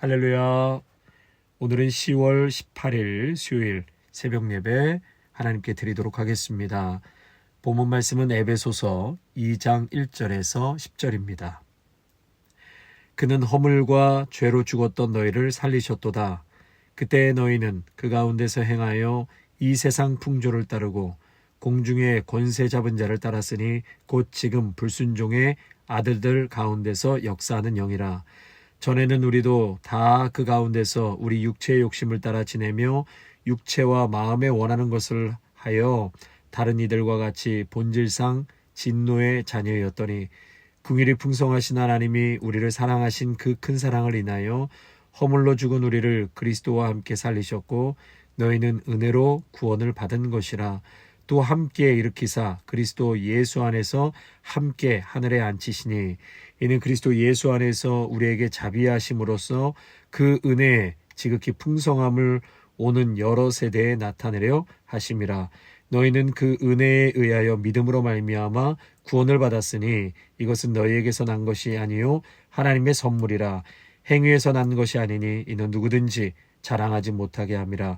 할렐루야. 오늘은 10월 18일 수요일 새벽 예배 하나님께 드리도록 하겠습니다. 본문 말씀은 에베소서 2장 1절에서 10절입니다. 그는 허물과 죄로 죽었던 너희를 살리셨도다. 그때 너희는 그 가운데서 행하여 이 세상 풍조를 따르고 공중의 권세 잡은 자를 따랐으니 곧 지금 불순종의 아들들 가운데서 역사하는 영이라. 전에는 우리도 다 그 가운데서 우리 육체의 욕심을 따라 지내며 육체와 마음에 원하는 것을 하여 다른 이들과 같이 본질상 진노의 자녀였더니 긍휼이 풍성하신 하나님이 우리를 사랑하신 그 큰 사랑을 인하여 허물로 죽은 우리를 그리스도와 함께 살리셨고 너희는 은혜로 구원을 받은 것이라. 또 함께 일으키사 그리스도 예수 안에서 함께 하늘에 앉히시니 이는 그리스도 예수 안에서 우리에게 자비하심으로써 그 은혜의 지극히 풍성함을 오는 여러 세대에 나타내려 하심이라. 너희는 그 은혜에 의하여 믿음으로 말미암아 구원을 받았으니 이것은 너희에게서 난 것이 아니요 하나님의 선물이라. 행위에서 난 것이 아니니 이는 누구든지 자랑하지 못하게 함이라.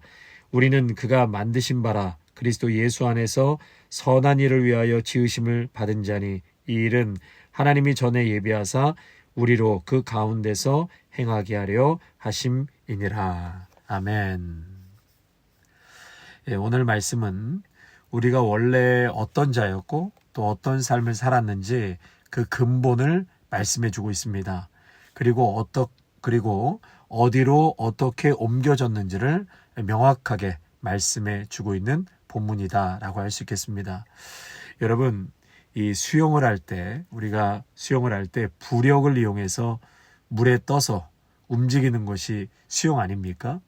우리는 그가 만드신 바라 그리스도 예수 안에서 선한 일을 위하여 지으심을 받은 자니 이 일은 하나님이 전에 예비하사 우리로 그 가운데서 행하게 하려 하심이니라. 아멘. 오늘 말씀은 우리가 원래 어떤 자였고 또 어떤 삶을 살았는지 그 근본을 말씀해 주고 있습니다. 그리고 어디로 어떻게 옮겨졌는지를 명확하게 말씀해 주고 있는 본문이다라고 할 수 있겠습니다. 여러분, 이 수영을 할 때 우리가 수영을 할 때 부력을 이용해서 물에 떠서 움직이는 것이 수영 아닙니까?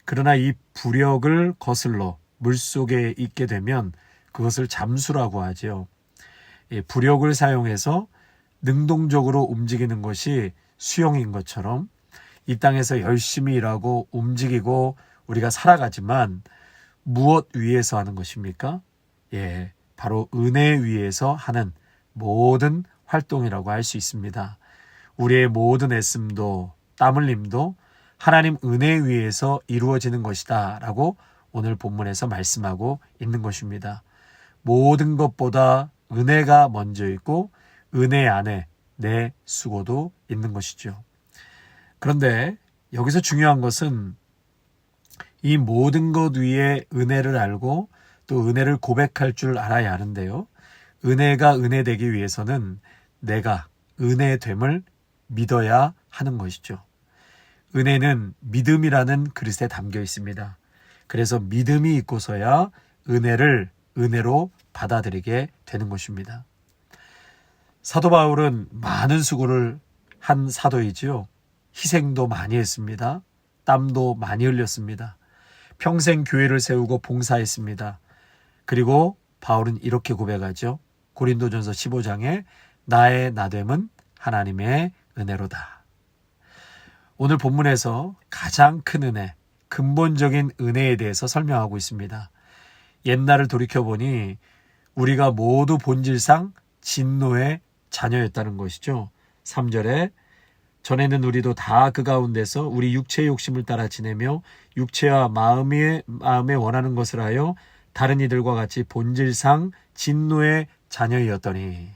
그러나 이 부력을 거슬러 물속에 있게 되면 그것을 잠수라고 하죠. 이 부력을 사용해서 능동적으로 움직이는 것이 수영인 것처럼 이 땅에서 열심히 일하고 움직이고 우리가 살아가지만 무엇 위에서 하는 것입니까? 바로 은혜 위에서 하는 모든 활동이라고 할 수 있습니다. 우리의 모든 애씀도 땀 흘림도 하나님 은혜 위에서 이루어지는 것이다 라고 오늘 본문에서 말씀하고 있는 것입니다. 모든 것보다 은혜가 먼저 있고 은혜 안에 내 수고도 있는 것이죠. 그런데 여기서 중요한 것은 이 모든 것 위에 은혜를 알고 또 은혜를 고백할 줄 알아야 하는데요. 은혜가 은혜되기 위해서는 내가 은혜됨을 믿어야 하는 것이죠. 은혜는 믿음이라는 그릇에 담겨 있습니다. 그래서 믿음이 있고서야 은혜를 은혜로 받아들이게 되는 것입니다. 사도 바울은 많은 수고를 한 사도이지요. 희생도 많이 했습니다. 땀도 많이 흘렸습니다. 평생 교회를 세우고 봉사했습니다. 그리고 바울은 이렇게 고백하죠. 고린도전서 15장에 나의 나됨은 하나님의 은혜로다. 오늘 본문에서 가장 큰 은혜, 근본적인 은혜에 대해서 설명하고 있습니다. 옛날을 돌이켜보니 우리가 모두 본질상 진노의 자녀였다는 것이죠. 3절에 전에는 우리도 다 그 가운데서 우리 육체의 욕심을 따라 지내며 육체와 마음에 원하는 것을 하여 다른 이들과 같이 본질상 진노의 자녀였더니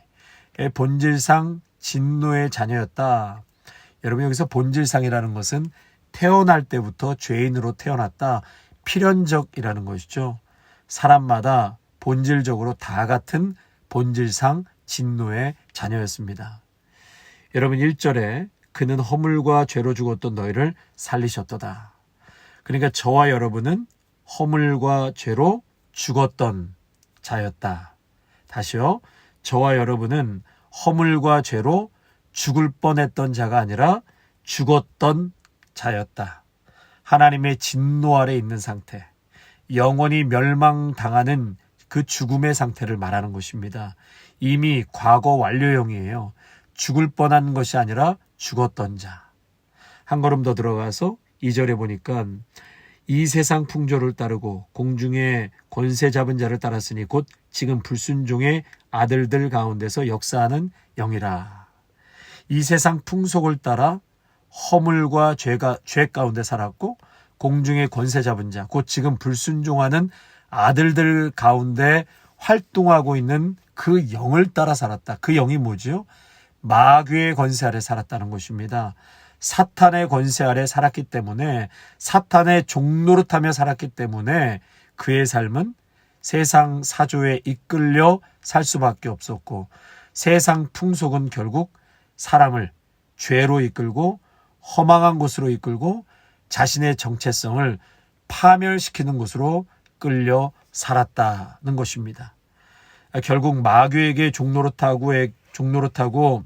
본질상 진노의 자녀였다. 여러분 여기서 본질상이라는 것은 태어날 때부터 죄인으로 태어났다. 필연적이라는 것이죠. 사람마다 본질적으로 다 같은 본질상 진노의 자녀였습니다. 여러분 1절에 그는 허물과 죄로 죽었던 너희를 살리셨도다. 그러니까 저와 여러분은 허물과 죄로 죽었던 자였다. 다시요. 저와 여러분은 허물과 죄로 죽을 뻔했던 자가 아니라 죽었던 자였다. 하나님의 진노 아래 있는 상태, 영원히 멸망당하는 그 죽음의 상태를 말하는 것입니다. 이미 과거 완료형이에요. 죽을 뻔한 것이 아니라 죽었던 자. 한 걸음 더 들어가서 2절에 보니까 이 세상 풍조를 따르고 공중의 권세 잡은 자를 따랐으니 곧 지금 불순종의 아들들 가운데서 역사하는 영이라. 이 세상 풍속을 따라 허물과 죄 가운데 살았고 공중의 권세 잡은 자, 곧 지금 불순종하는 아들들 가운데 활동하고 있는 그 영을 따라 살았다. 그 영이 뭐죠? 마귀의 권세 아래 살았다는 것입니다. 사탄의 권세 아래 살았기 때문에, 사탄의 종노릇하며 살았기 때문에 그의 삶은 세상 사조에 이끌려 살 수밖에 없었고, 세상 풍속은 결국 사람을 죄로 이끌고 허망한 곳으로 이끌고 자신의 정체성을 파멸시키는 곳으로 끌려 살았다는 것입니다. 결국 마귀에게 종노릇하고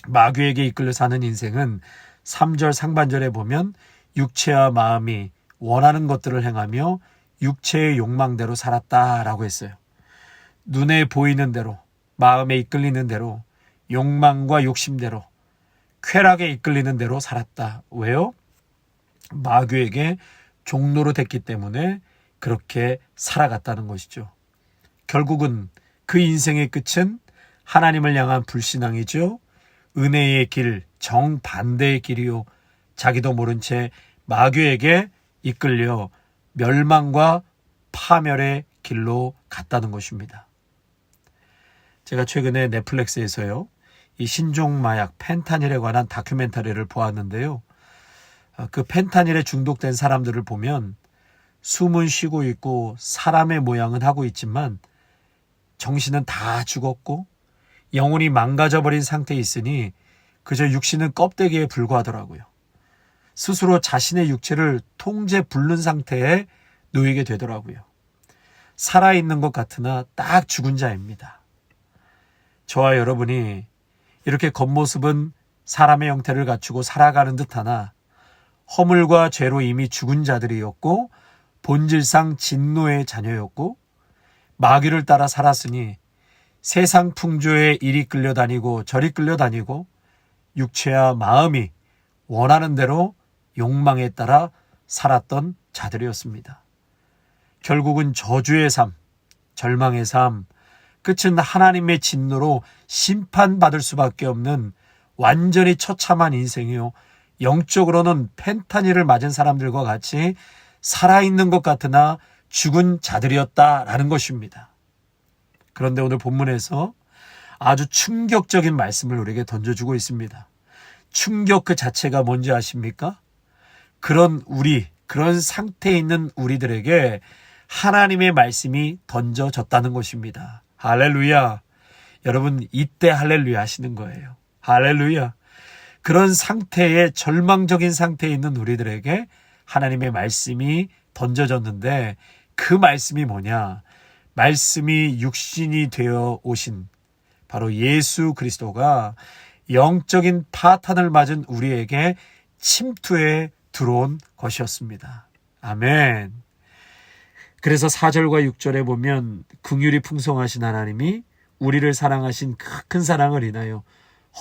마귀에게 이끌려 사는 인생은 3절 상반절에 보면 육체와 마음이 원하는 것들을 행하며 육체의 욕망대로 살았다라고 했어요. 눈에 보이는 대로, 마음에 이끌리는 대로, 욕망과 욕심대로, 쾌락에 이끌리는 대로 살았다. 왜요? 마귀에게 종노릇했기 때문에 그렇게 살아갔다는 것이죠. 결국은 그 인생의 끝은 하나님을 향한 불신앙이죠. 은혜의 길, 정반대의 길이요. 자기도 모른 채 마귀에게 이끌려 멸망과 파멸의 길로 갔다는 것입니다. 제가 최근에 넷플릭스에서요, 이 신종 마약 펜타닐에 관한 다큐멘터리를 보았는데요. 그 펜타닐에 중독된 사람들을 보면 숨은 쉬고 있고 사람의 모양은 하고 있지만 정신은 다 죽었고 영혼이 망가져버린 상태에 있으니 그저 육신은 껍데기에 불과하더라고요. 스스로 자신의 육체를 통제 불능 상태에 놓이게 되더라고요. 살아있는 것 같으나 딱 죽은 자입니다. 저와 여러분이 이렇게 겉모습은 사람의 형태를 갖추고 살아가는 듯하나 허물과 죄로 이미 죽은 자들이었고 본질상 진노의 자녀였고 마귀를 따라 살았으니 세상 풍조에 이리 끌려다니고 저리 끌려다니고 육체와 마음이 원하는 대로 욕망에 따라 살았던 자들이었습니다. 결국은 저주의 삶, 절망의 삶, 끝은 하나님의 진노로 심판받을 수밖에 없는 완전히 처참한 인생이요. 영적으로는 펜타닐을 맞은 사람들과 같이 살아있는 것 같으나 죽은 자들이었다라는 것입니다. 그런데 오늘 본문에서 아주 충격적인 말씀을 우리에게 던져주고 있습니다. 충격 그 자체가 뭔지 아십니까? 그런 상태에 있는 우리들에게 하나님의 말씀이 던져졌다는 것입니다. 할렐루야. 여러분 이때 할렐루야 하시는 거예요. 할렐루야. 그런 상태에 절망적인 상태에 있는 우리들에게 하나님의 말씀이 던져졌는데 그 말씀이 뭐냐? 말씀이 육신이 되어 오신 바로 예수 그리스도가 영적인 파탄을 맞은 우리에게 침투해 들어온 것이었습니다. 아멘. 그래서 4절과 6절에 보면 긍휼이 풍성하신 하나님이 우리를 사랑하신 큰 사랑을 인하여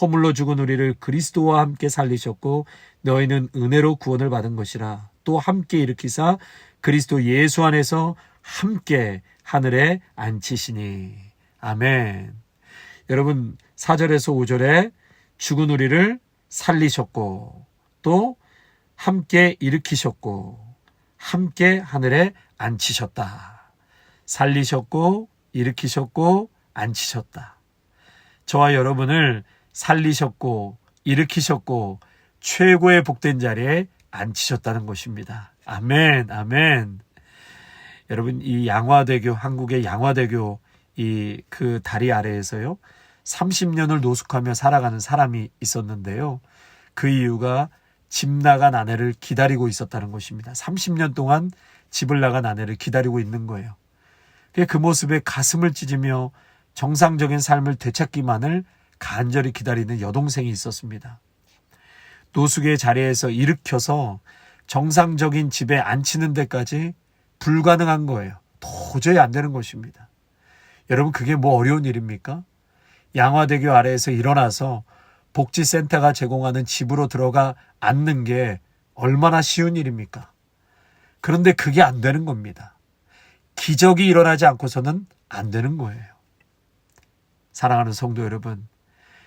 허물로 죽은 우리를 그리스도와 함께 살리셨고 너희는 은혜로 구원을 받은 것이라. 또 함께 일으키사 그리스도 예수 안에서 함께 하늘에 앉히시니. 아멘. 여러분 4절에서 5절에 죽은 우리를 살리셨고 또 함께 일으키셨고 함께 하늘에 앉히셨다. 살리셨고 일으키셨고 앉히셨다. 저와 여러분을 살리셨고 일으키셨고 최고의 복된 자리에 앉히셨다는 것입니다. 아멘, 아멘. 여러분 이 양화대교, 한국의 양화대교 그 다리 아래에서요 30년을 노숙하며 살아가는 사람이 있었는데요. 그 이유가 집 나간 아내를 기다리고 있었다는 것입니다. 30년 동안 집을 나간 아내를 기다리고 있는 거예요. 그 모습에 가슴을 찢으며 정상적인 삶을 되찾기만을 간절히 기다리는 여동생이 있었습니다. 노숙의 자리에서 일으켜서 정상적인 집에 앉히는 데까지 불가능한 거예요. 도저히 안 되는 것입니다. 여러분 그게 뭐 어려운 일입니까? 양화대교 아래에서 일어나서 복지센터가 제공하는 집으로 들어가 앉는 게 얼마나 쉬운 일입니까? 그런데 그게 안 되는 겁니다. 기적이 일어나지 않고서는 안 되는 거예요. 사랑하는 성도 여러분,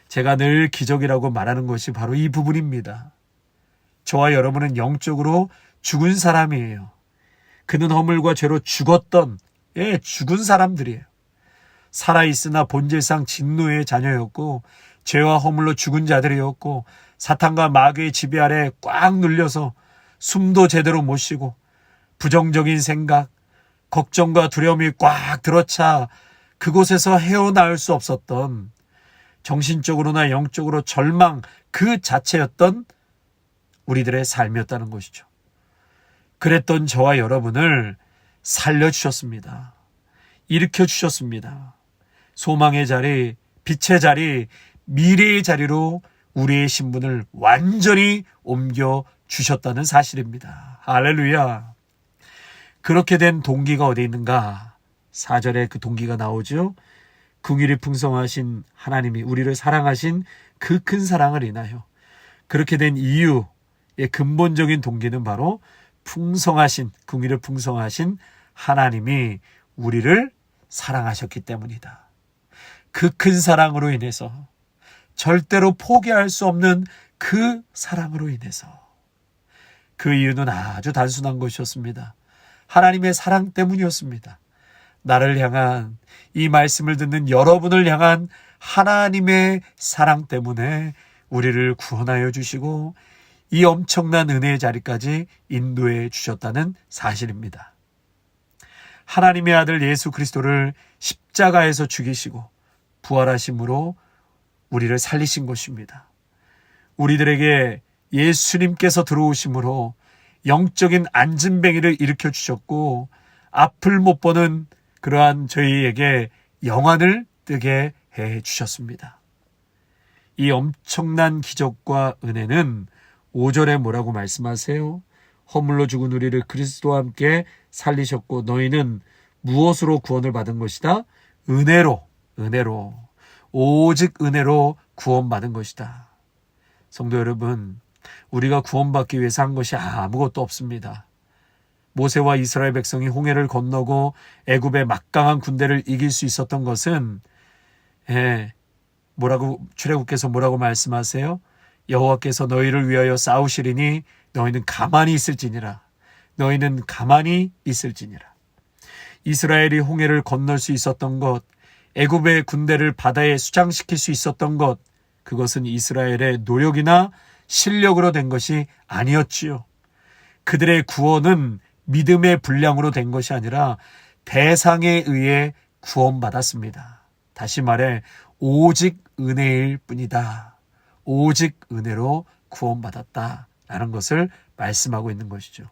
제가 늘 기적이라고 말하는 것이 바로 이 부분입니다. 저와 여러분은 영적으로 죽은 사람이에요. 그는 허물과 죄로 죽었던, 죽은 사람들이에요. 살아있으나 본질상 진노의 자녀였고 죄와 허물로 죽은 자들이었고 사탄과 마귀의 지배 아래 꽉 눌려서 숨도 제대로 못 쉬고 부정적인 생각, 걱정과 두려움이 꽉 들어차 그곳에서 헤어나올 수 없었던, 정신적으로나 영적으로 절망 그 자체였던 우리들의 삶이었다는 것이죠. 그랬던 저와 여러분을 살려주셨습니다. 일으켜주셨습니다. 소망의 자리, 빛의 자리, 미래의 자리로 우리의 신분을 완전히 옮겨주셨다는 사실입니다. 할렐루야. 그렇게 된 동기가 어디 있는가? 4절에 그 동기가 나오죠. 긍휼이 풍성하신 하나님이 우리를 사랑하신 그 큰 사랑을 인하여. 그렇게 된 이유의 근본적인 동기는 바로 풍성하신, 긍휼을 풍성하신 하나님이 우리를 사랑하셨기 때문이다. 그 큰 사랑으로 인해서, 절대로 포기할 수 없는 그 사랑으로 인해서, 그 이유는 아주 단순한 것이었습니다. 하나님의 사랑 때문이었습니다. 나를 향한, 이 말씀을 듣는 여러분을 향한 하나님의 사랑 때문에 우리를 구원하여 주시고 이 엄청난 은혜의 자리까지 인도해 주셨다는 사실입니다. 하나님의 아들 예수 그리스도를 십자가에서 죽이시고 부활하심으로 우리를 살리신 것입니다. 우리들에게 예수님께서 들어오심으로 영적인 안진뱅이를 일으켜 주셨고 앞을 못 보는 그러한 저희에게 영안을 뜨게 해 주셨습니다. 이 엄청난 기적과 은혜는 5절에 뭐라고 말씀하세요? 허물로 죽은 우리를 그리스도와 함께 살리셨고 너희는 무엇으로 구원을 받은 것이다? 은혜로, 오직 은혜로 구원받은 것이다. 성도 여러분, 우리가 구원받기 위해서 한 것이 아무것도 없습니다. 모세와 이스라엘 백성이 홍해를 건너고 애굽의 막강한 군대를 이길 수 있었던 것은 출애굽께서 뭐라고 말씀하세요? 여호와께서 너희를 위하여 싸우시리니 너희는 가만히 있을지니라. 이스라엘이 홍해를 건널 수 있었던 것, 애굽의 군대를 바다에 수장시킬 수 있었던 것, 그것은 이스라엘의 노력이나 실력으로 된 것이 아니었지요. 그들의 구원은 믿음의 분량으로 된 것이 아니라 대상에 의해 구원받았습니다. 다시 말해 오직 은혜일 뿐이다. 오직 은혜로 구원받았다라는 것을 말씀하고 있는 것이죠.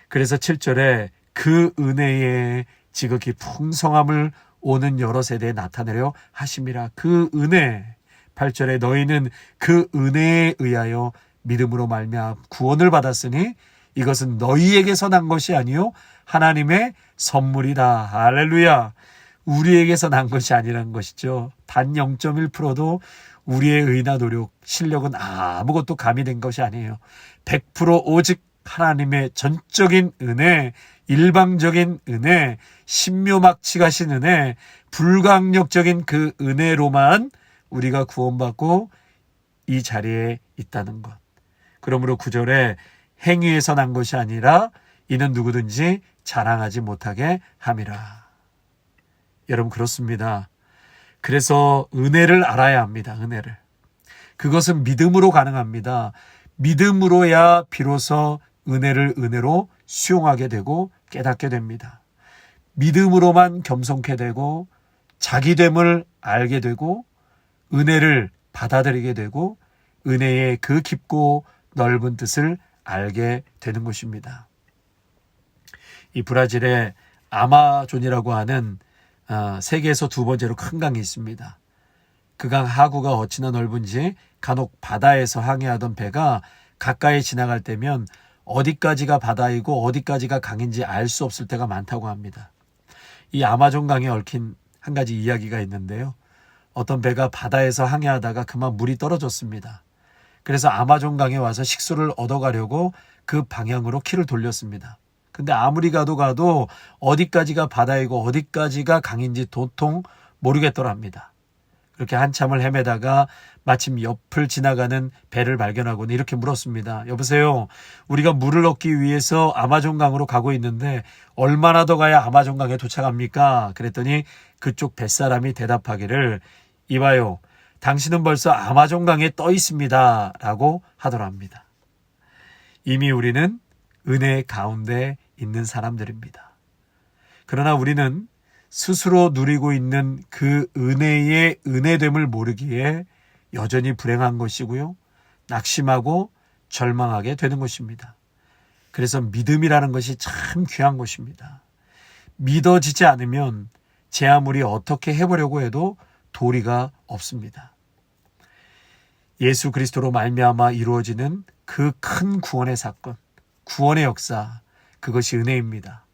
그래서 7절에 그 은혜의 지극히 풍성함을 오는 여러 세대에 나타내려 하심이라. 그 은혜. 8절에 너희는 그 은혜에 의하여 믿음으로 말미암아 구원을 받았으니 이것은 너희에게서 난 것이 아니요 하나님의 선물이다. 할렐루야. 우리에게서 난 것이 아니라는 것이죠. 단 0.1%도 우리의 의나 노력, 실력은 아무것도 가미된 것이 아니에요. 100% 오직 하나님의 전적인 은혜, 일방적인 은혜, 신묘막측하신 은혜, 불강력적인 그 은혜로만 우리가 구원받고 이 자리에 있다는 것. 그러므로 9절에 행위에서 난 것이 아니라 이는 누구든지 자랑하지 못하게 함이라. 여러분 그렇습니다. 그래서 은혜를 알아야 합니다. 은혜를. 그것은 믿음으로 가능합니다. 믿음으로야 비로소 은혜를 은혜로 수용하게 되고 깨닫게 됩니다. 믿음으로만 겸손케 되고 자기됨을 알게 되고 은혜를 받아들이게 되고 은혜의 그 깊고 넓은 뜻을 알게 되는 것입니다. 이 브라질의 아마존이라고 하는 세계에서 두 번째로 큰 강이 있습니다. 그 강 하구가 어찌나 넓은지 간혹 바다에서 항해하던 배가 가까이 지나갈 때면 어디까지가 바다이고 어디까지가 강인지 알 수 없을 때가 많다고 합니다. 이 아마존 강에 얽힌 한 가지 이야기가 있는데요. 어떤 배가 바다에서 항해하다가 그만 물이 떨어졌습니다. 그래서 아마존 강에 와서 식수를 얻어가려고 그 방향으로 키를 돌렸습니다. 근데 아무리 가도 어디까지가 바다이고 어디까지가 강인지 도통 모르겠더랍니다. 그렇게 한참을 헤매다가 마침 옆을 지나가는 배를 발견하고는 이렇게 물었습니다. 여보세요. 우리가 물을 얻기 위해서 아마존강으로 가고 있는데 얼마나 더 가야 아마존강에 도착합니까? 그랬더니 그쪽 뱃사람이 대답하기를 이봐요. 당신은 벌써 아마존강에 떠 있습니다. 라고 하더랍니다. 이미 우리는 은혜 가운데 있는 사람들입니다. 그러나 우리는 스스로 누리고 있는 그 은혜의 은혜됨을 모르기에 여전히 불행한 것이고요. 낙심하고 절망하게 되는 것입니다. 그래서 믿음이라는 것이 참 귀한 것입니다. 믿어지지 않으면 제 아무리 어떻게 해보려고 해도 도리가 없습니다. 예수 그리스도로 말미암아 이루어지는 그 큰 구원의 사건, 구원의 역사, 그것이 은혜입니다.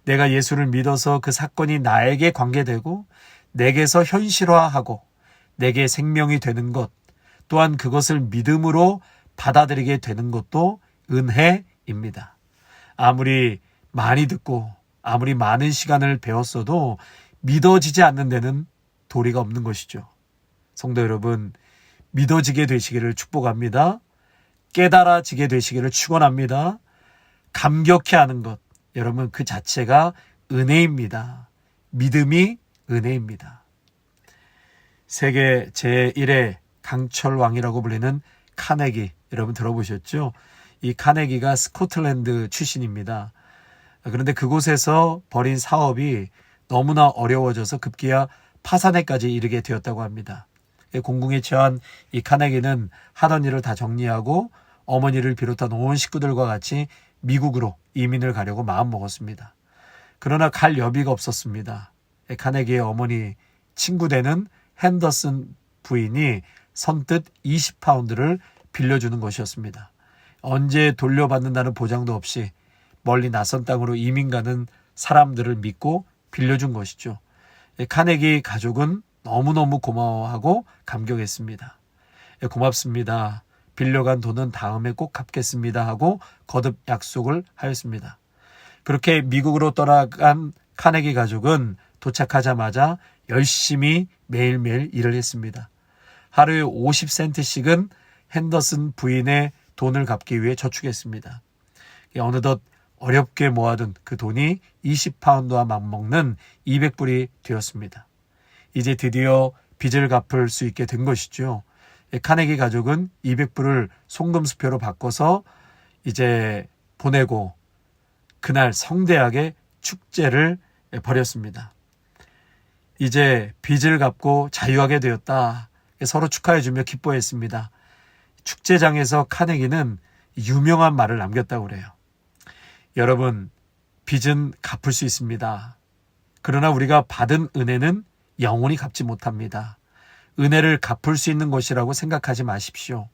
내가 예수를 믿어서 그 사건이 나에게 관계되고 내게서 현실화하고 내게 생명이 되는 것, 또한 그것을 믿음으로 받아들이게 되는 것도 은혜입니다. 아무리 많이 듣고 아무리 많은 시간을 배웠어도 믿어지지 않는 데는 도리가 없는 것이죠. 성도 여러분, 믿어지게 되시기를 축복합니다. 깨달아지게 되시기를 축원합니다. 감격해하는 것, 여러분 그 자체가 은혜입니다. 믿음이 은혜입니다. 세계 제1의 강철왕이라고 불리는 카네기, 여러분 들어보셨죠? 이 카네기가 스코틀랜드 출신입니다. 그런데 그곳에서 벌인 사업이 너무나 어려워져서 급기야 파산에까지 이르게 되었다고 합니다. 공궁에 처한 이 카네기는 하던 일을 다 정리하고 어머니를 비롯한 온 식구들과 같이 미국으로 이민을 가려고 마음먹었습니다. 그러나 갈 여비가 없었습니다. 카네기의 어머니 친구 되는 핸더슨 부인이 선뜻 20파운드를 빌려주는 것이었습니다. 언제 돌려받는다는 보장도 없이 멀리 낯선 땅으로 이민 가는 사람들을 믿고 빌려준 것이죠. 카네기 가족은 너무너무 고마워하고 감격했습니다. 고맙습니다. 빌려간 돈은 다음에 꼭 갚겠습니다 하고 거듭 약속을 하였습니다. 그렇게 미국으로 떠나간 카네기 가족은 도착하자마자 열심히 매일매일 일을 했습니다. 하루에 50센트씩은 핸더슨 부인의 돈을 갚기 위해 저축했습니다. 어느덧 어렵게 모아둔 그 돈이 20파운드와 맞먹는 200불이 되었습니다. 이제 드디어 빚을 갚을 수 있게 된 것이죠. 카네기 가족은 200불을 송금수표로 바꿔서 이제 보내고 그날 성대하게 축제를 벌였습니다. 이제 빚을 갚고 자유하게 되었다. 서로 축하해주며 기뻐했습니다. 축제장에서 카네기는 유명한 말을 남겼다고 그래요. 여러분, 빚은 갚을 수 있습니다. 그러나 우리가 받은 은혜는 영원히 갚지 못합니다. 은혜를 갚을 수 있는 것이라고 생각하지 마십시오.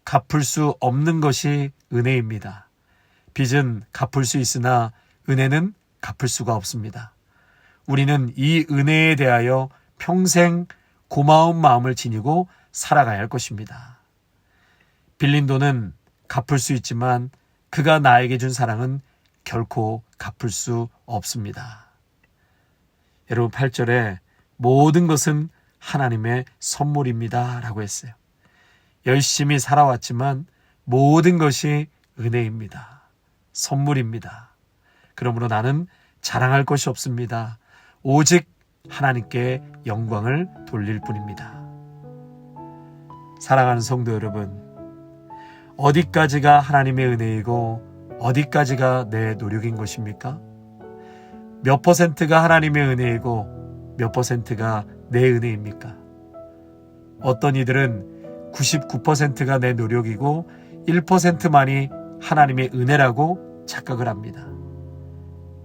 갚을 수 없는 것이 은혜입니다. 빚은 갚을 수 있으나 은혜는 갚을 수가 없습니다. 우리는 이 은혜에 대하여 평생 고마운 마음을 지니고 살아가야 할 것입니다. 빌린 돈은 갚을 수 있지만 그가 나에게 준 사랑은 결코 갚을 수 없습니다. 여러분 8절에 모든 것은 하나님의 선물입니다 라고 했어요. 열심히 살아왔지만 모든 것이 은혜입니다. 선물입니다. 그러므로 나는 자랑할 것이 없습니다. 오직 하나님께 영광을 돌릴 뿐입니다. 사랑하는 성도 여러분, 어디까지가 하나님의 은혜이고 어디까지가 내 노력인 것입니까? 몇 퍼센트가 하나님의 은혜이고 몇 퍼센트가 내 은혜입니까? 어떤 이들은 99%가 내 노력이고 1%만이 하나님의 은혜라고 착각을 합니다.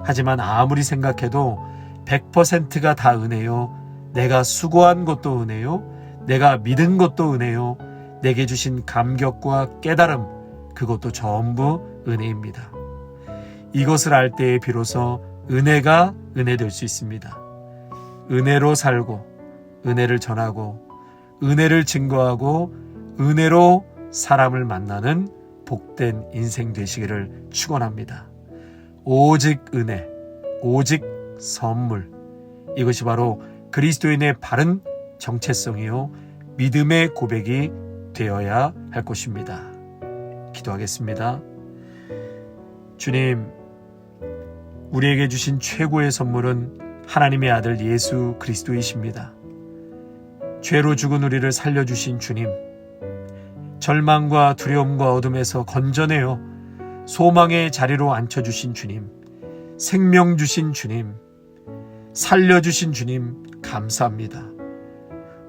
하지만 아무리 생각해도 100%가 다 은혜요. 내가 수고한 것도 은혜요. 내가 믿은 것도 은혜요. 내게 주신 감격과 깨달음, 그것도 전부 은혜입니다. 이것을 알 때에 비로소 은혜가 은혜될 수 있습니다. 은혜로 살고 은혜를 전하고 은혜를 증거하고 은혜로 사람을 만나는 복된 인생 되시기를 축원합니다. 오직 은혜, 오직 선물, 이것이 바로 그리스도인의 바른 정체성이요 믿음의 고백이 되어야 할 것입니다. 기도하겠습니다. 주님, 우리에게 주신 최고의 선물은 하나님의 아들 예수 그리스도이십니다. 죄로 죽은 우리를 살려주신 주님, 절망과 두려움과 어둠에서 건져내어 소망의 자리로 앉혀주신 주님, 생명 주신 주님, 살려주신 주님 감사합니다.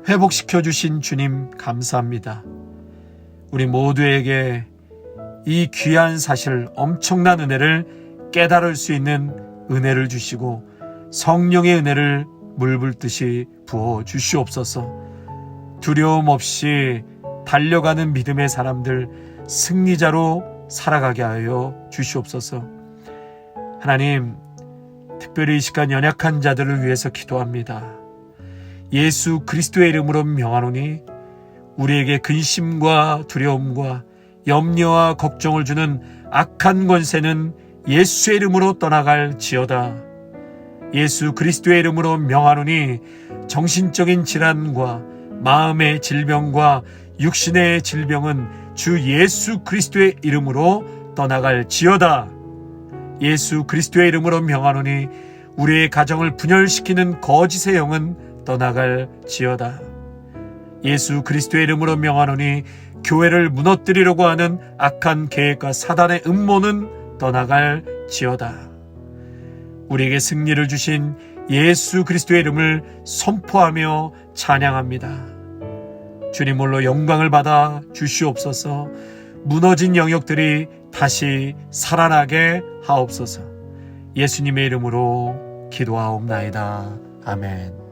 회복시켜주신 주님 감사합니다. 우리 모두에게 이 귀한 사실, 엄청난 은혜를 깨달을 수 있는 은혜를 주시고 성령의 은혜를 물붓듯이 부어 주시옵소서. 두려움 없이 달려가는 믿음의 사람들, 승리자로 살아가게 하여 주시옵소서. 하나님, 특별히 이 시간 연약한 자들을 위해서 기도합니다. 예수 그리스도의 이름으로 명하노니 우리에게 근심과 두려움과 염려와 걱정을 주는 악한 권세는 예수의 이름으로 떠나갈지어다. 예수 그리스도의 이름으로 명하노니 정신적인 질환과 마음의 질병과 육신의 질병은 주 예수 그리스도의 이름으로 떠나갈지어다. 예수 그리스도의 이름으로 명하노니 우리의 가정을 분열시키는 거짓의 영은 떠나갈지어다. 예수 그리스도의 이름으로 명하노니 교회를 무너뜨리려고 하는 악한 계획과 사단의 음모는 떠나갈지어다. 우리에게 승리를 주신 예수 그리스도의 이름을 선포하며 찬양합니다. 주님 홀로 영광을 받아 주시옵소서. 무너진 영역들이 다시 살아나게 하옵소서. 예수님의 이름으로 기도하옵나이다. 아멘.